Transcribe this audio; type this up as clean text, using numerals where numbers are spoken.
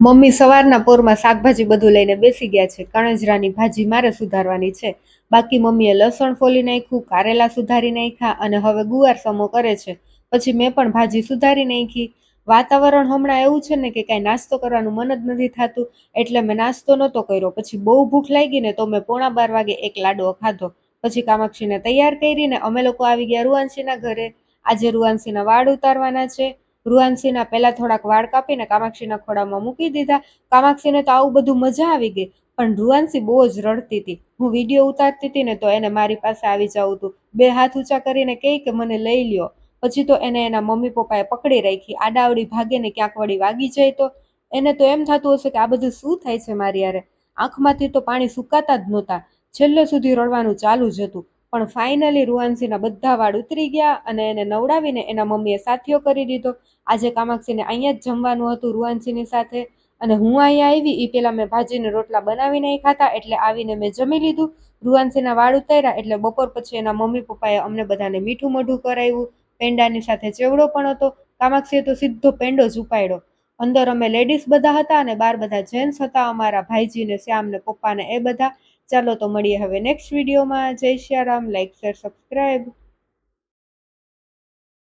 Mummy સવારના પોરમાં શાકભાજી બધું લઈને બેસી ગયા છે. કણજરાની ભાજી મારે સુધારવાની છે. બાકી મમ્મીએ લસણ ફોલી નાખ્યું, કારેલા સુધારી નાખ્યા અને હવે ગુવાર સમો કરે છે. પછી મેં પણ ભાજી સુધારી નાખી. વાતાવરણ હમણાં એવું છે ને કે કાંઈ નાસ્તો કરવાનું મન જ નથી થતું, એટલે મેં નાસ્તો નહોતો કર્યો. પછી બહુ ભૂખ લાગી ને તો મેં 11:15 વાગે એક લાડવો ખાધો. પછી કામાક્ષીને તૈયાર કરીને અમે લોકો આવી ગયા રૂવાંશીના ઘરે. આજે રૂવાંશીના વાળ ઉતારવાના છે. રૂવાંશીના પહેલા થોડાક વાળ કાપીને કામાક્ષીના ખોળામાં મૂકી દીધા. કામાક્ષીને તો આવું બધું મજા આવી ગઈ, પણ રૂવાંશી બહુ જ રડતી હતી. હું વિડીયો ઉતારતી હતી ને તો એને મારી પાસે આવી જવું હતું. બે હાથ ઊંચા કરીને કહે કે મને લઈ લ્યો. પછી તો એને એના મમ્મી પપ્પાએ પકડી રાખી. આડાવડી ભાગે ને ક્યાંક વળી વાગી જાય તો એને તો એમ થતું હશે કે આ બધું શું થાય છે મારી યારે. આંખમાંથી તો પાણી સુકાતા જ નહોતા. છેલ્લે સુધી રડવાનું ચાલુ જ હતું. પણ ફાઇનલી રૂવાંશીના બધા વાળ ઉતરી ગયા અને એને નવડાવીને એના મમ્મીએ સાથીઓ કરી દીધો. આજે કામાક્ષીને અહીંયા જ જમવાનું હતું રૂવાંશીની સાથે. અને હું અહીંયા આવી એ પેલા મેં ભાજીને રોટલા બનાવી નાખ્યા હતા, એટલે આવીને મેં જમી લીધું. રૂવાંશીના વાળ ઉતાર્યા એટલે બપોર પછી એના મમ્મી પપ્પાએ અમને બધાને મીઠું મોઢું કરાવ્યું. પેંડાની સાથે ચેવડો પણ હતો. કામાક્ષીએ તો સીધો પેંડો જ ઉપાડ્યો. અંદર અમે લેડીઝ બધા હતા અને બાર બધા જેન્ટ્સ હતા, અમારા ભાઈજી ને શ્યામ ને પપ્પા ને એ બધા. ચાલો તો મળીએ હવે નેક્સ્ટ વિડીયોમાં. જય Shri Ram. Like share subscribe.